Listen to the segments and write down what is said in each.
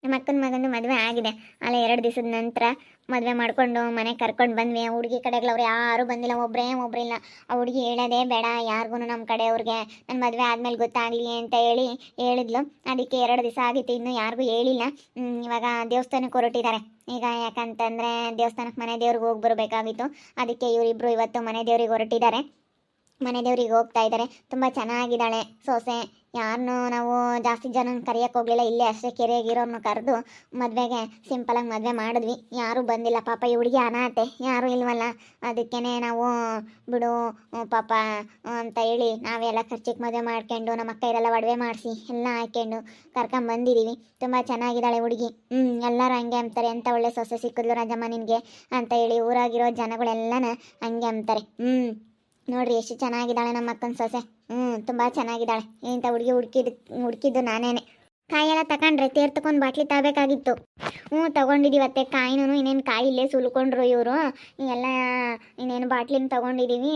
ನಮ್ಮ ಅಕ್ಕನ ಮಗಂದು ಮದುವೆ ಆಗಿದೆ. ಅಲ್ಲೇ 2 ದಿವಸದ ನಂತರ ಮದುವೆ ಮಾಡ್ಕೊಂಡು ಮನೆಗೆ ಕರ್ಕೊಂಡು ಬಂದ್ವಿ. ಆ ಹುಡುಗಿ ಕಡೆಗಳವ್ರು ಯಾರೂ ಬಂದಿಲ್ಲ, ಒಬ್ಬರಿಲ್ಲ. ಆ ಹುಡುಗಿ ಹೇಳೋದೇ ಬೇಡ ಯಾರಿಗೂ ನಮ್ಮ ಕಡೆಯವ್ರಿಗೆ, ನನ್ನ ಮದುವೆ ಆದಮೇಲೆ ಗೊತ್ತಾಗಲಿ ಅಂತ ಹೇಳಿದ್ಲು. ಅದಕ್ಕೆ 2 ದಿವಸ ಆಗಿತ್ತು, ಇನ್ನೂ ಯಾರಿಗೂ ಹೇಳಿಲ್ಲ. ಇವಾಗ ದೇವಸ್ಥಾನಕ್ಕೆ ಹೊರಟಿದ್ದಾರೆ ಈಗ. ಯಾಕಂತಂದರೆ ದೇವಸ್ಥಾನಕ್ಕೆ ಮನೆ ದೇವ್ರಿಗೆ ಹೋಗಿ ಬರಬೇಕಾಗಿತ್ತು. ಅದಕ್ಕೆ ಇವರಿಬ್ಬರು ಇವತ್ತು ಮನೆ ದೇವ್ರಿಗೆ ಹೊರಟಿದ್ದಾರೆ. ಮನೆ ದೇವ್ರಿಗೆ ಹೋಗ್ತಾ ಇದ್ದಾರೆ. ತುಂಬ ಚೆನ್ನಾಗಿದ್ದಾಳೆ ಸೊಸೆ. ಯಾರನ್ನೂ ನಾವು ಜಾಸ್ತಿ ಜನ ಕರೆಯೋಕ್ಕೆ ಹೋಗಲಿಲ್ಲ, ಇಲ್ಲೇ ಅಷ್ಟೇ ಕೆರೆಗಿರೋರ್ನ ಕರೆದು ಮದುವೆಗೆ ಸಿಂಪಲಾಗಿ ಮದುವೆ ಮಾಡಿದ್ವಿ. ಯಾರೂ ಬಂದಿಲ್ಲ ಪಾಪ, ಈ ಹುಡುಗಿ ಅನಾಥೆ, ಯಾರೂ ಇಲ್ವಲ್ಲ. ಅದಕ್ಕೇ ನಾವು ಬಿಡು ಪಾಪ ಅಂತ ಹೇಳಿ ನಾವೆಲ್ಲ ಖರ್ಚಿಗೆ ಮದುವೆ ಮಾಡ್ಕೊಂಡು ನಮ್ಮ ಅಕ್ಕ ಇರೆಲ್ಲ ಒಡವೆ ಮಾಡಿಸಿ ಎಲ್ಲ ಹಾಕ್ಕೊಂಡು ಕರ್ಕೊಂಬಂದಿದ್ದೀವಿ. ತುಂಬ ಚೆನ್ನಾಗಿದ್ದಾಳೆ ಹುಡುಗಿ. ಎಲ್ಲರೂ ಹಂಗೆ ಅಂತಾರೆ, ಎಂಥ ಒಳ್ಳೆ ಸೊಸೆ ಸಿಕ್ಕಿದ್ಲು ರಾಜಮ್ಮ ನಿನಗೆ ಅಂತ ಹೇಳಿ ಊರಾಗಿರೋ ಜನಗಳೆಲ್ಲನ ಹಂಗೆ ಅಂತಾರೆ. ನೋಡ್ರಿ ಎಷ್ಟು ಚೆನ್ನಾಗಿದ್ದಾಳೆ ನಮ್ಮ ಅಕ್ಕನ ಸೊಸೆ. ತುಂಬ ಚೆನ್ನಾಗಿದ್ದಾಳೆ. ಇಂಥ ಹುಡುಗಿ ಹುಡುಕಿದ್ದು ನಾನೇನೆ. ಕಾಯೆಲ್ಲ ತಗೊಂಡ್ರೆ ತೇರ್ ತಗೊಂಡು ಬಾಟ್ಲಿ ತಗೋಬೇಕಾಗಿತ್ತು. ತಗೊಂಡಿದ್ದೀವತ್ತೆ ಕಾಯಿನೂ. ಇನ್ನೇನು ಕಾಯಿ ಇಲ್ಲೇ ಸುಲ್ಕೊಂಡ್ರು ಇವರು. ಎಲ್ಲ ಇನ್ನೇನು ಬಾಟ್ಲಿನ ತೊಗೊಂಡಿದ್ದೀವಿ,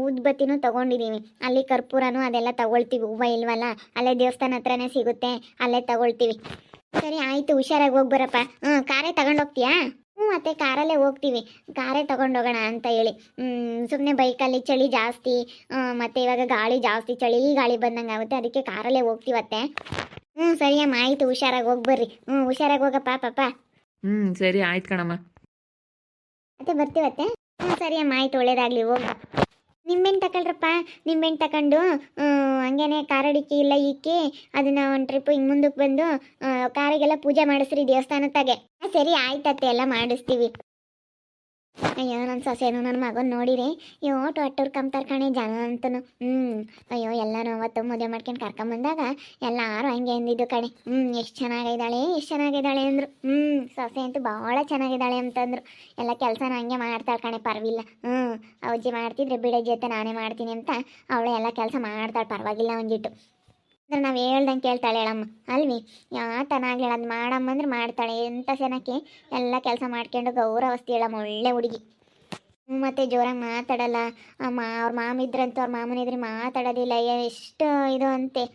ಉದ್ಬತ್ತಿನೂ ತೊಗೊಂಡಿದ್ದೀವಿ. ಅಲ್ಲಿ ಕರ್ಪೂರನೂ ಅದೆಲ್ಲ ತಗೊಳ್ತೀವಿ. ಹೂವು ಇಲ್ವಲ್ಲ, ಅಲ್ಲೇ ದೇವಸ್ಥಾನ ಹತ್ರನೇ ಸಿಗುತ್ತೆ, ಅಲ್ಲೇ ತಗೊಳ್ತೀವಿ. ಸರಿ ಆಯಿತು, ಹುಷಾರಾಗಿ ಹೋಗಿ ಬರಪ್ಪ. ಕಾರೇ ತಗೊಂಡೋಗ್ತೀಯಾ? ಮತ್ತೆ ಕಾರಲ್ಲೇ ಹೋಗ್ತೀವಿ, ಕಾರೇ ತಗೊಂಡೋಗೋಣ ಅಂತ ಹೇಳಿ. ಸುಮ್ಮನೆ ಬೈಕಲ್ಲಿ ಚಳಿ ಜಾಸ್ತಿ, ಮತ್ತು ಇವಾಗ ಗಾಳಿ ಜಾಸ್ತಿ, ಚಳಿ ಗಾಳಿ ಬಂದಂಗೆ ಆಗುತ್ತೆ. ಅದಕ್ಕೆ ಕಾರಲ್ಲೇ ಹೋಗ್ತೀವತ್ತೆ. ಸರಿಯಮ್ಮ ಆಯಿತು, ಹುಷಾರಾಗಿ ಹೋಗಿ ಬರ್ರಿ. ಹುಷಾರಾಗಿ ಹೋಗಪ್ಪ ಪಾಪ. ಸರಿ ಆಯ್ತು ಕಣಮ್ಮ. ಮತ್ತೆ ಬರ್ತೀವತ್ತೆ. ಸರಿಯಮ್ಮ ಆಯಿತು, ಒಳ್ಳೇದಾಗಲಿ, ಹೋಗ. ನಿಂಬೆಣ್ಣು ತಗೊಳ್ರಪ್ಪ. ನಿಂಬೆಣ್ಣು ತಗೊಂಡು ಹಂಗೇನೆ ಕಾರಡಿಕ್ಕಿ ಇಲ್ಲ ಇಕ್ಕಿ ಅದನ್ನ ಒಂದು ಟ್ರಿಪ್ ಹಿಂಗೆ ಮುಂದಕ್ಕೆ ಬಂದು ಕಾರಿಗೆಲ್ಲ ಪೂಜೆ ಮಾಡಿಸ್ರಿ ದೇವಸ್ಥಾನದಾಗೆ. ಸರಿ ಆಯ್ತತ್ತೆ, ಎಲ್ಲ ಮಾಡಿಸ್ತೀವಿ. ಅಯ್ಯೋ ನನ್ನ ಸೊಸೆನು ನನ್ನ ಮಗನ ನೋಡಿರಿ ಯೋಟು ಅಟ್ಟೂರು ಕಂಬ್ತಾರೆ ಕಣೆ ಜನ ಅಂತನು. ಅಯ್ಯೋ ಎಲ್ಲರೂ ಅವತ್ತು ಮದುವೆ ಮಾಡ್ಕೊಂಡು ಕರ್ಕೊಂಬಂದಾಗ ಎಲ್ಲರೂ ಹಂಗೆ ಅಂದಿದ್ದು ಕಣೆ. ಎಷ್ಟು ಚೆನ್ನಾಗಿದ್ದಾಳೆ ಅಂದರು. ಸೊಸೆ ಅಂತೂ ಭಾಳ ಚೆನ್ನಾಗಿದ್ದಾಳೆ ಅಂತಂದರು. ಎಲ್ಲ ಕೆಲಸನ ಹಂಗೆ ಮಾಡ್ತಾಳೆ ಕಣೆ, ಪರವಾಗಿಲ್ಲ. ಅಜ್ಜಿ ಮಾಡ್ತಿದ್ರೆ ಬಿಡಜ್ಜಿ ಜೊತೆ ನಾನೇ ಮಾಡ್ತೀನಿ ಅಂತ ಅವಳು ಎಲ್ಲ ಕೆಲಸ ಮಾಡ್ತಾಳೆ, ಪರವಾಗಿಲ್ಲ ಒಂದಿಟ್ಟು. ಅಂದ್ರೆ ನಾವು ಹೇಳ್ದಂಗೆ ಕೇಳ್ತಾಳೆ ಹೇಳಮ್ಮ ಅಲ್ವಿ. ಯಾತನಾಗ್ಲಿ ಅದು ಮಾಡಮ್ಮ ಅಂದ್ರೆ ಮಾಡ್ತಾಳೆ. ಎಂಥ ಜನಕ್ಕೆ ಎಲ್ಲ ಕೆಲಸ ಮಾಡ್ಕೊಂಡು ಗೌರವಸ್ತಿ ಹೇಳಮ್ಮ, ಒಳ್ಳೆ ಹುಡುಗಿ. ಮತ್ತು ಜೋರಾಗಿ ಮಾತಾಡಲ್ಲ. ಅವ್ರ ಮಾಮಿದ್ರಂತೂ ಅವ್ರ ಮಾಮನಿದ್ರೆ ಮಾತಾಡೋದಿಲ್ಲ, ಎಷ್ಟು ಇದು ಅಂತೆ.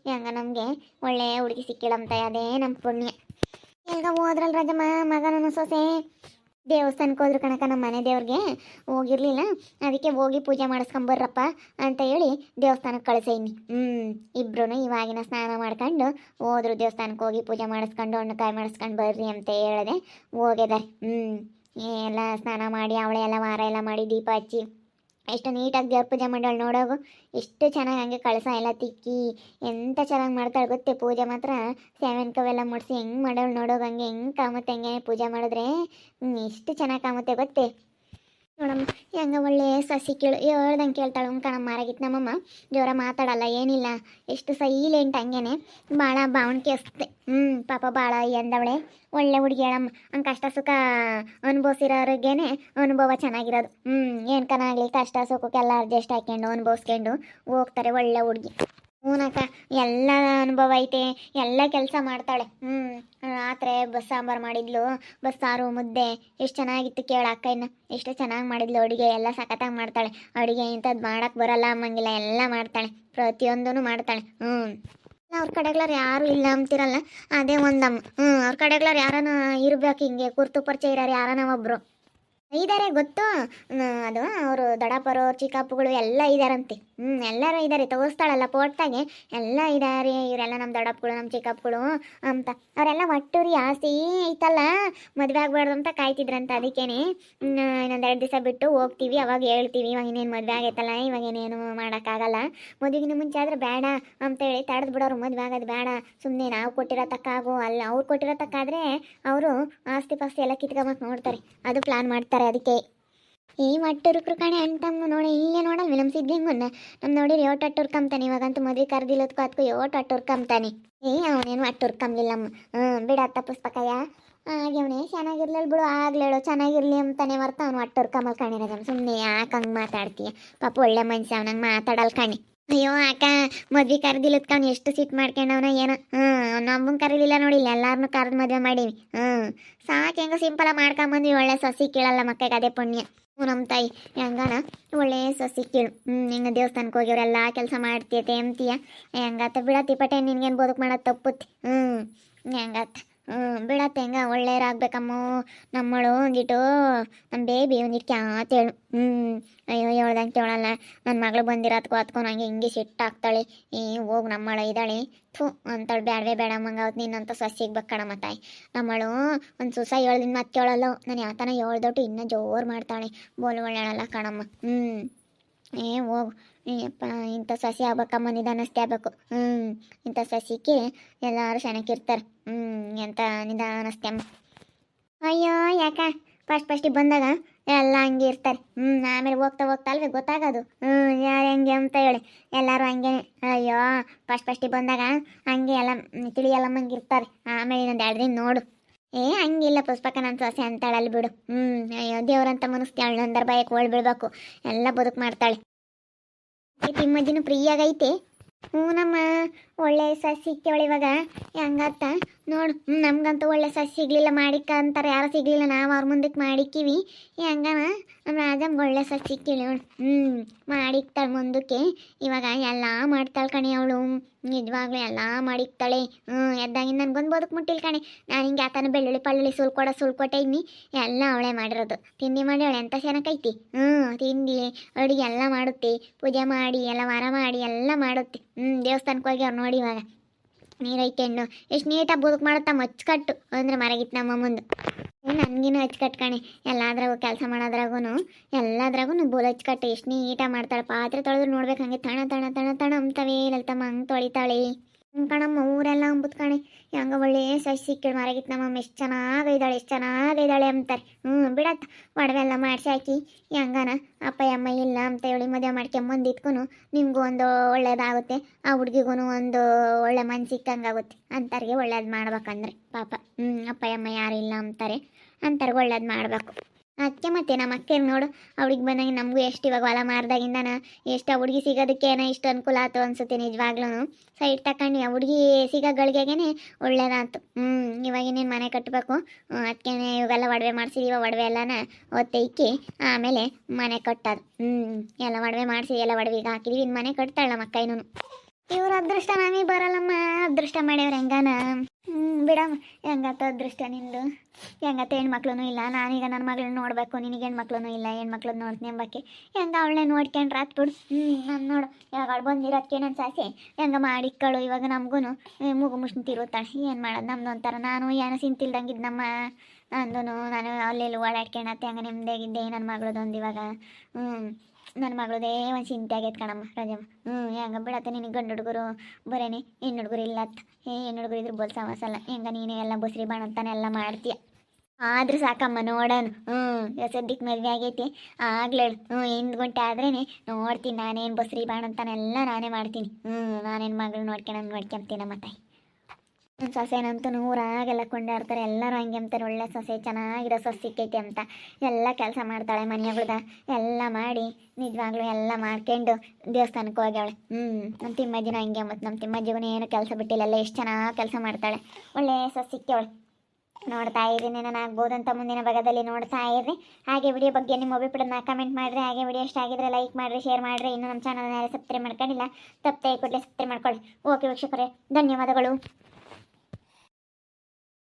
ಹೆಂಗ ನಮಗೆ ಒಳ್ಳೆ ಹುಡುಗಿ ಸಿಕ್ಕಿಳಂತ, ಅದೇ ನಮ್ಮ ಪುಣ್ಯ. ಈಗ ಹೋದ್ರಲ್ಲ ರಾಜಮ್ಮ ಮಗನೂ ಸೊಸೆ ದೇವಸ್ಥಾನಕ್ಕೆ ಹೋದ್ರು ಕಣಕ, ನಮ್ಮ ಮನೆ ದೇವ್ರಿಗೆ ಹೋಗಿರ್ಲಿಲ್ಲ. ಅದಕ್ಕೆ ಹೋಗಿ ಪೂಜೆ ಮಾಡಿಸ್ಕೊಂಬರ್ರಪ್ಪ ಅಂತ ಹೇಳಿ ದೇವಸ್ಥಾನಕ್ಕೆ ಕಳಿಸೇನಿ. ಇಬ್ರು ಇವಾಗಿನ ಸ್ನಾನ ಮಾಡ್ಕೊಂಡು ಹೋದ್ರು ದೇವಸ್ಥಾನಕ್ಕೆ. ಹೋಗಿ ಪೂಜೆ ಮಾಡಿಸ್ಕೊಂಡು ಹಣ್ಣುಕಾಯಿ ಮಾಡಿಸ್ಕೊಂಡು ಬರ್ರಿ ಅಂತ ಹೇಳಿದೆ, ಹೋಗಿದ್ದಾರೆ. ಎಲ್ಲ ಸ್ನಾನ ಮಾಡಿ ಅವಳೆ ಎಲ್ಲ ವಾರ ಎಲ್ಲ ಮಾಡಿ ದೀಪ ಹಚ್ಚಿ ಎಷ್ಟು ನೀಟಾಗಿ ದೇವ್ರ ಪೂಜೆ ಮಾಡೋಳು ನೋಡೋಗು. ಎಷ್ಟು ಚೆನ್ನಾಗಿ ಹಂಗೆ ಕಳಸ ಎಲ್ಲ ತಿಕ್ಕಿ ಎಂಥ ಚೆನ್ನಾಗಿ ಮಾಡ್ತಾಳೆ ಗೊತ್ತೇ. ಪೂಜೆ ಮಾತ್ರ ಸೇವೆನ್ಕವೆಲ್ಲ ಮುಡಿಸಿ ಹೆಂಗೆ ಮಾಡೋಳು ನೋಡೋಗು. ಹಂಗೆ ಹೆಂಗೆ ಕಾಮುತ್ತೆ, ಹಂಗೆ ಪೂಜೆ ಮಾಡಿದ್ರೆ ಎಷ್ಟು ಚೆನ್ನಾಗಿ ಕಾಮುತ್ತೆ ಗೊತ್ತೇ. ನೋಡಮ್ಮ ಹೆಂಗ ಒಳ್ಳೆ ಸಸಿ ಹೇಳ್ದಂಗೆ ಕೇಳ್ತಾಳೆ. ಕಣಮ್ಮ ಮಾರಾಗಿತ್ತು ನಮ್ಮಮ್ಮ. ಜೋರ ಮಾತಾಡಲ್ಲ ಏನಿಲ್ಲ, ಎಷ್ಟು ಸೈಲೆಂಟ್, ಹಂಗೇನೆ ಭಾಳ ಬಾವಣಿಕೆ ಅಷ್ಟೆ. ಪಾಪ ಭಾಳ ಎಂದವಳೆ ಒಳ್ಳೆ ಹುಡುಗಿ ಹೇಳಮ್ಮ. ಹಂಗೆ ಕಷ್ಟ ಸುಖ ಅನುಭವಿಸಿರೋರಿಗೇನೆ ಅನುಭವ ಚೆನ್ನಾಗಿರೋದು. ಏನು ಕನಾಗಲಿ ಕಷ್ಟ ಸುಖಕ್ಕೆಲ್ಲ ಅಡ್ಜಸ್ಟ್ ಹಾಕ್ಕೊಂಡು ಅನುಭವಿಸ್ಕೊಂಡು ಹೋಗ್ತಾರೆ ಒಳ್ಳೆ ಹುಡುಗಿ. ಹೂನಕ್ಕ ಎಲ್ಲ ಅನುಭವ ಐತೆ, ಎಲ್ಲ ಕೆಲಸ ಮಾಡ್ತಾಳೆ. ರಾತ್ರಿ ಬಸ್ ಸಾಂಬಾರು ಮಾಡಿದ್ಲು, ಬಸ್ಸಾರು ಮುದ್ದೆ ಎಷ್ಟು ಚೆನ್ನಾಗಿತ್ತು ಕೇಳ. ಅಕ್ಕಯ್ಯನ ಎಷ್ಟು ಚೆನ್ನಾಗಿ ಮಾಡಿದ್ಲು ಅಡುಗೆ, ಎಲ್ಲ ಸಖತ್ತಾಗಿ ಮಾಡ್ತಾಳೆ ಅಡುಗೆ. ಇಂಥದ್ದು ಮಾಡೋಕ್ಕೆ ಬರಲ್ಲ ಅಮ್ಮಂಗಿಲ್ಲ, ಎಲ್ಲ ಮಾಡ್ತಾಳೆ, ಪ್ರತಿಯೊಂದೂ ಮಾಡ್ತಾಳೆ. ಅವ್ರ ಕಡೆಗ್ಲಾರು ಯಾರು ಇಲ್ಲ ಅಂತಿರಲ್ಲ, ಅದೇ ಒಂದಮ್ಮ. ಅವ್ರ ಕಡೆಗ್ಲಾರು ಯಾರನ ಇರ್ಬೇಕು, ಹಿಂಗೆ ಕುರ್ತು ಪರಿಚಯ ಇರೋರು ಯಾರನ ಒಬ್ರು ಇದ್ದಾರೆ ಗೊತ್ತು. ಅದು ಅವರು ದೊಡ್ಡಪ್ಪರು ಚಿಕ್ಕಪ್ಪಗಳು ಎಲ್ಲ ಇದ್ದಾರಂತೆ. ಎಲ್ಲರೂ ಇದ್ದಾರೆ, ತೋರಿಸ್ತಾಳಲ್ಲ ಪೋಟ್ದಾಗೆ ಎಲ್ಲ ಇದ್ದಾರೆ. ಇವರೆಲ್ಲ ನಮ್ಮ ದೊಡ್ಡಪ್ಪಗಳು ನಮ್ಮ ಚಿಕ್ಕಪ್ಪಗಳು ಅಂತ. ಅವರೆಲ್ಲ ಒಟ್ಟೂರಿ ಆಸ್ತಿ ಐತಲ್ಲ, ಮದುವೆ ಆಗ್ಬಾರ್ದು ಅಂತ ಕಾಯ್ತಿದ್ರಂತ. ಅದಕ್ಕೇನೆ ಇನ್ನೊಂದು 2 ದಿವಸ ಬಿಟ್ಟು ಹೋಗ್ತೀವಿ, ಅವಾಗ ಹೇಳ್ತೀವಿ. ಇವಾಗ ಇನ್ನೇನು ಮದುವೆ ಆಗೈತಲ್ಲ, ಇವಾಗ ಏನೇನು ಮಾಡೋಕ್ಕಾಗಲ್ಲ, ಮದುವೆಗಿನ ಮುಂಚೆ ಆದರೆ ಬೇಡ ಅಂತೇಳಿ ತಡೆದು ಬಿಡೋರು. ಮದುವೆ ಆಗೋದು ಬೇಡ, ಸುಮ್ಮನೆ ನಾವು ಕೊಟ್ಟಿರೋ ತಕ್ಕಾಗು ಅಲ್ಲ, ಅವ್ರು ಕೊಟ್ಟಿರೋ ತಕ್ಕಾದರೆ ಅವರು ಆಸ್ತಿ ಪಾಸ್ತಿ ಎಲ್ಲ ಕಿತ್ಕೊಂಬಕ್ಕೆ ನೋಡ್ತಾರೆ, ಅದು ಪ್ಲಾನ್ ಮಾಡ್ತಾರೆ. ಅದಕ್ಕೆ ಈ ಒಟ್ಟುರುಕ್ರು ಕಣೆ ಅಂಟಮ್ಮ ನೋಡಿ, ಇಲ್ಲೇ ನೋಡಲ್ವಿ ನಮ್ಮ ಸಿದ್ಲಿಂಗನ್ನ. ನಮ್ಮ ನೋಡಿರಿ ಯೋಟ್ ಅಟ್ಟುರ್ಕಂತಾನೆ. ಇವಾಗಂತೂ ಮದುವೆ ಕರೆದಿಲ್ಲದಕ್ಕೂ ಅದಕ್ಕೂ ಯೋಟ್ ಅಟ್ಟುರ್ಕಂತಾನೆ. ಅವನೇನು ಅಟ್ಟುರ್ಕಂಲಿಲ್ಲಮ್ಮ. ಬಿಡತ್ತ ಪುಸ್ತಕಯ್ಯ ಹಾಗೆ ಅವನೇ ಚೆನ್ನಾಗಿರ್ಲಿಲ್ಲ ಬಿಡು, ಆಗ್ಲೇಳು ಚೆನ್ನಾಗಿರ್ಲಿ ಅಂತಾನೆ ಬರ್ತಾ ಅವನು ಅಟ್ಟುರ್ಕಂಬಲ್ ಕಣೆ. ರಾಜಮ್ಮ ಸುಮ್ಮನೆ ಯಾಕೆ ಹಂಗೆ ಮಾತಾಡ್ತೀಯ, ಪಾಪ ಒಳ್ಳೆ ಮನುಷ್ಯ ಅವನಂಗೆ ಮಾತಾಡಲ್ ಕಣೆ. ಅಯ್ಯೋ ಅಕ್ಕ ಮದ್ವೆ ಕರೆದಿಲ್ಲದ್ಕ ಅವ್ನು ಎಷ್ಟು ಸಿಟ್ಟು ಮಾಡ್ಕೊಂಡವನ ಏನೋ. ನಮ್ಮಂಗೆ ಕರೀಲಿಲ್ಲ ನೋಡಿಲ್ಲ, ಎಲ್ಲಾರನ್ನೂ ಕರೆದು ಮದುವೆ ಮಾಡೀವಿ. ಸಾಕು ಹೆಂಗ ಸಿಂಪಲಾಗಿ ಮಾಡ್ಕೊಂಬಂದ್ವಿ. ಒಳ್ಳೆ ಸೊಸಿ ಕೀಳಲ್ಲ ಮಕ್ಕಳಿಗೆ, ಅದೇ ಪುಣ್ಯ. ನಮ್ಮ ತಾಯಿ ಹೆಂಗನ ಒಳ್ಳೆ ಸೊಸಿ ಕೀಳು. ಹಿಂಗೆ ದೇವಸ್ಥಾನಕ್ಕೆ ಹೋಗಿವ್ರೆಲ್ಲ ಕೆಲಸ ಮಾಡ್ತೀಯತೆ ಅಂತೀಯ. ಹೆಂಗಾತ ಬಿಡತ್ತಿ ಪಟೆ, ನಿನ್ಗೇನು ಬದುಕು ಮಾಡೋದು ತಪ್ಪುತ್ತೆ. ಹೆಂಗಾತ ಆಗ್ಬೇಕಮ್ಮ ನಮ್ಮಳು ಒಂದಿಟ್ಟು ನಮ್ಮ ಬೇಬಿ ಒಂದಿಟ್ಟು ಕ್ಯಾತೇಳು ಅಯ್ಯೋ ಹೇಳ್ದಂಗೆ ಕೇಳಲ್ಲ ನನ್ನ ಮಗಳು ಬಂದಿರೋದ್ಕೋ ಹತ್ಕೊಂಡು ಹಂಗೆ ಹಿಂಗೆ ಸಿಟ್ಟಾಗ್ತಾಳೆ ಹೋಗಿ ನಮ್ಮಳು ಇದ್ದಾಳೆ ಥೂ ಅಂತಾಳು ಬೇಡವೇ ಬೇಡ ಮಂಗ ಅವತ್ತು ನಿನ್ನಂತ ಸಸಿಗ್ಬೇಕು ಕಣಮ್ಮ ತಾಯಿ ನಮ್ಮಳು ಒಂದು ಸುಸ ಹೇಳ್ದಿನ ಮತ್ತೆ ಕೇಳಲ್ಲ ನಾನು ಯಾತನ ಹೇಳ್ದೊಟ್ಟು ಇನ್ನೂ ಜೋರು ಮಾಡ್ತಾಳೆ ಬೋಲ್ ಒಳ್ಳೆಯಲ್ಲ ಕಣಮ್ಮ ಹೋಗು ಅಪ್ಪ ಇಂಥ ಸಸಿ ಆಗ್ಬೇಕಮ್ಮ ನಿಧಾನಸ್ತಿ ಆಗ್ಬೇಕು ಇಂಥ ಸಸಿಗೆ ಎಲ್ಲರೂ ಚೆನ್ನಾಗಿರ್ತಾರೆ ಎಂಥ ನಿಧಾನಸ್ತಿ ಅಮ್ಮ ಅಯ್ಯೋ ಯಾಕ ಫಸ್ಟಿಗೆ ಬಂದಾಗ ಎಲ್ಲ ಹಂಗೆ ಇರ್ತಾರೆ ಆಮೇಲೆ ಹೋಗ್ತಾ ಹೋಗ್ತಾ ಅಲ್ವೇ ಗೊತ್ತಾಗೋದು ಯಾರು ಹೆಂಗೆ ಅಂತ ಹೇಳಿ ಎಲ್ಲರೂ ಹಂಗೇನೆ ಅಯ್ಯೋ ಫಸ್ಟಿಗೆ ಬಂದಾಗ ಹಂಗೆ ಎಲ್ಲ ತಿಳಿಯಲ್ಲಮ್ಮಂಗೆ ಇರ್ತಾರೆ ಆಮೇಲೆ ಇನ್ನೊಂದು 2 ದಿನ ನೋಡು ಹಂಗಿಲ್ಲ ಪುಷ್ಪಕ ನನ್ನ ಸೊಸೆ ಅಂತಾಳಲ್ಲಿ ಬಿಡು ಅಯ್ಯೋ ದೇವ್ರಂತ ಮನಸ್ತಾಳು ನಂದರ ಬಾಯಕ್ಕೆ ಓಳ್ ಬೀಳ್ಬೇಕು ಎಲ್ಲ ಬದುಕು ಮಾಡ್ತಾಳೆ ತಿಮ್ಮಜ್ಜಿನೂ ಫ್ರೀಯಾಗೈತೆ ನಮ್ಮ ಒಳ್ಳೆ ಸಸಿ ಸಿಕ್ಕವಳು ಇವಾಗ ಹೆಂಗತ್ತ ನೋಡು ನಮ್ಗಂತೂ ಒಳ್ಳೆ ಸಸಿ ಸಿಗ್ಲಿಲ್ಲ ಮಾಡಿಕ್ಕ ಅಂತಾರೆ ಯಾರು ಸಿಗ್ಲಿಲ್ಲ ನಾವು ಅವ್ರ ಮುಂದಕ್ಕೆ ಮಾಡಿಕ್ಕಿವಿ ಹೆಂಗನ ನಮ್ಮ ರಾಜಮ್ಗೆ ಒಳ್ಳೆ ಸಸಿ ಸಿಕ್ಕಿಲ್ಲ ನೋಡು ಮಾಡಿಕ್ತಾಳೆ ಮುಂದಕ್ಕೆ ಇವಾಗ ಎಲ್ಲ ಮಾಡ್ತಾಳೆ ಕಣೆ ಅವಳು ನಿಜವಾಗ್ಲೂ ಎಲ್ಲ ಮಾಡಿಕ್ತಾಳೆ ಎದ್ದಾಗಿಂದ ನನಗೊಂದು ಬದುಕು ಮುಟ್ಟಿಲ್ಲ ಕಣೆ ನಾನು ಹಿಂಗೆ ಆತನ ಬೆಳ್ಳುಳ್ಳಿ ಪಳ್ಳುಳ್ಳಿ ಸುಲ್ಕೊಟ್ಟೆ ಇನ್ನಿ ಎಲ್ಲ ಅವಳೇ ಮಾಡಿರೋದು ತಿಂಡಿ ಮಾಡಿ ಅವಳೆ ಎಂಥ ಚೆನ್ನಾಗೈತಿ ತಿಂಡಿ ಅಡುಗೆ ಎಲ್ಲ ಮಾಡುತ್ತೆ ಪೂಜೆ ಮಾಡಿ ಎಲ್ಲ ವಾರ ಮಾಡಿ ಎಲ್ಲ ಮಾಡುತ್ತೆ ದೇವಸ್ಥಾನಕ್ಕೆ ಹೋಗಿ ಅವ್ರು ನೋಡಿ ಇವಾಗ ನೀರೈತೆ ಹೆಣ್ಣು ಎಷ್ಟು ನೀಟಾಗಿ ಬದುಕು ಮಾಡುತ್ತಾ ಮಚ್ಚಕಟ್ಟು ಅಂದರೆ ಮರಗಿತ್ತು ನಮ್ಮ ಮುಂದೆ ನನಗಿನ್ನೂ ಹಚ್ಕಟ್ಟು ಕಣೆ ಎಲ್ಲಾದ್ರಾಗೂ ಕೆಲಸ ಮಾಡೋದ್ರಾಗೂ ಎಲ್ಲದ್ರಾಗೂ ಬೋಲ್ ಹಚ್ಕಟ್ಟು ಎಷ್ಟು ನೀಟಾಗಿ ಮಾಡ್ತಾಳೆ ಪಾತ್ರೆ ತೊಳೆದ್ರು ನೋಡ್ಬೇಕು ಹಂಗೆ ತಣ ತಣ ತಣ ತಣ ಅಂಬ್ತವೇ ಲಲ್ತಮ್ಮ ಹಂಗೆ ತೊಳಿತಾಳೆ ಕಣಮ್ಮ ಊರೆಲ್ಲ ಅಂಬುದು ಕಣೆ ಹೆಂಗ ಒಳ್ಳೆ ಸಸಿ ಸಿಕ್ಕಿಳು ಮರಗಿತ್ತು ನಮ್ಮಮ್ಮ ಎಷ್ಟು ಚೆನ್ನಾಗಿದ್ದಾಳೆ ಅಂತಾರೆ ಬಿಡತ್ತ ಒಡವೆ ಎಲ್ಲ ಮಾಡಿಸಿ ಹಾಕಿ ಹೆಂಗನ ಅಪ್ಪ ಅಮ್ಮ ಇಲ್ಲ ಅಂತ ಹೇಳಿ ಮದುವೆ ಮಾಡ್ಕೊಂಬಂದಿದ್ಕೂ ನಿಮಗೂ ಒಂದು ಒಳ್ಳೇದಾಗುತ್ತೆ ಆ ಹುಡುಗಿಗೂ ಒಂದು ಒಳ್ಳೆ ಮನ್ಸು ಸಿಕ್ಕಂಗಾಗುತ್ತೆ ಅಂತಾರಿಗೆ ಒಳ್ಳೇದು ಮಾಡ್ಬೇಕಂದ್ರೆ ಪಾಪ ಅಪ್ಪ ಅಮ್ಮ ಯಾರು ಇಲ್ಲ ಅಂತಾರೆ ಒಳ್ಳೇದು ಮಾಡಬೇಕು ಅದಕ್ಕೆ ಮತ್ತೆ ನಮ್ಮ ಅಕ್ಕೇನು ನೋಡು ಅವ್ಳಿಗೆ ಬಂದಂಗೆ ನಮಗೂ ಎಷ್ಟು ಇವಾಗ ಹೊಲ ಮಾರ್ದಾಗಿಂದನ ಎಷ್ಟು ಆ ಹುಡುಗಿ ಸಿಗೋದಕ್ಕೆ ಏನೋ ಇಷ್ಟು ಅನುಕೂಲ ಆಯ್ತು ಅನ್ಸುತ್ತೆ ನಿಜವಾಗ್ಲೂ ಸೈಡ್ ತಗೊಂಡು ಆ ಹುಡುಗಿ ಸಿಗೋ ಗಳಿಗೆಗೇನೆ ಒಳ್ಳೇದಾಯ್ತು ಇವಾಗ ಇನ್ನೇನು ಮನೆ ಕಟ್ಟಬೇಕು ಅದಕ್ಕೆ ಇವಾಗೆಲ್ಲ ಒಡವೆ ಮಾಡಿಸಿದೀವ ಒಡವೆ ಎಲ್ಲನ ಒತ್ತೈಕಿ ಆಮೇಲೆ ಮನೆ ಕಟ್ಟೋದು ಎಲ್ಲ ಒಡವೆ ಮಾಡಿಸಿ ಎಲ್ಲ ಒಡವೆಗೆ ಹಾಕಿದೀವಿ ಇನ್ನು ಮನೆ ಕಟ್ತಾಳೆ ನಮ್ಮ ಅಕ್ಕ ಇನ್ನೂ ಇವ್ರ ಅದೃಷ್ಟ ನಮಗೆ ಬರಲ್ಲಮ್ಮ ಅದೃಷ್ಟ ಮಾಡ್ಯವ್ರು ಹೆಂಗಾನ ಬಿಡಮ್ಮ ಹೆಂಗತ್ತ ಅದೃಷ್ಟ ನಿಂದು ಹೆಂಗತ್ತ ಹೆಣ್ಮಕ್ಳು ಇಲ್ಲ ನಾನೀಗ ನನ್ನ ಮಗಳನ್ನ ನೋಡಬೇಕು ನಿನಗೆ ಹೆಣ್ಮಕ್ಳು ಇಲ್ಲ ಹೆಣ್ಮಕ್ಳು ನೋಡ್ತೀನಿ ಎಂಬಕ್ಕೆ ಹೆಂಗೆ ಅವಳನ್ನೇ ನೋಡ್ಕೊಂಡ್ರೆ ಆತ್ ಬಿಡು ನಾನು ನೋಡು ಇವಾಗ ಅವಳು ಬಂದಿರೋದಕ್ಕೆ ನನ್ನ ಸಾಸೆ ಹೆಂಗೆ ಮಾಡಿಕ್ಕಳು ಇವಾಗ ನಮಗೂ ಮೂಗು ಮುಷ್ಣ ತಿರುತ್ತಾಳೆ ಏನು ಮಾಡೋದು ನಮ್ದು ಒಂಥರ ನಾನು ಏನೋ ಸಿಂತಿಲ್ದಂಗಿದ್ದು ನಮ್ಮ ನಾನು ಅಲ್ಲೆಲ್ಲಿ ಓಡಾಡ್ಕೊಂಡತ್ತೆ ಹಂಗೆ ನೆಮ್ಮದಿಯಾಗಿದ್ದೆ ನನ್ನ ಮಗಳದೊಂದು ಇವಾಗ ನನ್ನ ಮಗಳದೇ ಒಂದು ಚಿಂತೆ ಆಗೈತೆ ಕಣಮ್ಮ ರಾಜಮ್ಮ ಹೆಂಗೆ ಬಿಡತ್ತೆ ನಿನಗೆ ಗಂಡು ಹುಡುಗರು ಬರೇನೆ ಹೆಣ್ಣು ಹುಡುಗರು ಇಲ್ಲತ್ತ ಹೆಣ್ಣು ಹುಡುಗರು ಇದ್ರೆ ಬೋಲ್ ಸಮಸ್ಯಲ್ಲ ಹೆಂಗೆ ನೀನು ಎಲ್ಲ ಬಸ್ರಿ ಬಾಣಂತಾನೆ ಎಲ್ಲ ಮಾಡ್ತೀಯ ಆದ್ರೂ ಸಾಕಮ್ಮ ನೋಡೋಣ ಸದ್ಯಕ್ಕೆ ಮದುವೆ ಆಗೈತಿ ಆಗ್ಲೇಳು 8 ಗಂಟೆ ಆದ್ರೇ ನೋಡ್ತೀನಿ ನಾನೇನು ಬಸ್ರಿ ಬಾಣಂತಾನೆಲ್ಲ ನಾನೇ ಮಾಡ್ತೀನಿ ನಾನೇನು ಮಗಳು ನೋಡ್ಕೊಂತೀನಮ್ಮ ತಾಯಿ ನನ್ನ ಸೊಸೆನಂತೂ ಊರಾಗೆಲ್ಲ ಕೊಂಡಾಡ್ತಾರೆ ಎಲ್ಲರೂ ಹಂಗೆ ಅಂತಾರೆ ಒಳ್ಳೆ ಸೊಸೆ ಚೆನ್ನಾಗಿರೋ ಸೊಸೆ ಸಿಕ್ಕೈತೆ ಅಂತ ಎಲ್ಲ ಕೆಲಸ ಮಾಡ್ತಾಳೆ ಮನೆಯಗಳ್ದ ಎಲ್ಲ ಮಾಡಿ ನಿಜವಾಗ್ಲೂ ಎಲ್ಲ ಮಾಡ್ಕೊಂಡು ದೇವಸ್ಥಾನಕ್ಕೆ ಹೋಗ್ಯಾವಳೆ ನಮ್ಮ ತಿಮ್ಮಜ್ಜಿನ ಹಂಗೆ ಮತ್ತು ನಮ್ಮ ತಿಮ್ಮಜ್ಜಿಗೂ ಏನು ಕೆಲಸ ಬಿಟ್ಟಿಲ್ಲ ಎಲ್ಲ ಎಷ್ಟು ಚೆನ್ನಾಗಿ ಕೆಲಸ ಮಾಡ್ತಾಳೆ ಒಳ್ಳೆ ಸೊಸೆ ಸಿಕ್ಕವಳೆ ನೋಡ್ತಾ ಇರಿ ನಾನು ಆಗ್ಬೋದಂತ ಮುಂದಿನ ಭಾಗದಲ್ಲಿ ನೋಡ್ತಾ ಇರ್ರಿ ಹಾಗೆ ವಿಡಿಯೋ ಬಗ್ಗೆ ನಿಮ್ಮ ಅಭಿಪ್ರಾಯನ ಕಮೆಂಟ್ ಮಾಡಿರಿ ಹಾಗೆ ವಿಡಿಯೋ ಇಷ್ಟ ಆಗಿದ್ರೆ ಲೈಕ್ ಮಾಡಿರಿ ಶೇರ್ ಮಾಡಿರಿ ಇನ್ನೂ ನಮ್ಮ ಚಾನಲ್ನ ಸಬ್ಸ್ಕ್ರೈಬ್ ಮಾಡ್ಕೊಂಡಿಲ್ಲ ತಪ್ಪದೆ ಕೂಡಲೇ ಸಬ್ಸ್ಕ್ರೈಬ್ ಮಾಡ್ಕೊಳ್ಳಿ ಓಕೆ ವೀಕ್ಷಕರೇ ಧನ್ಯವಾದಗಳು.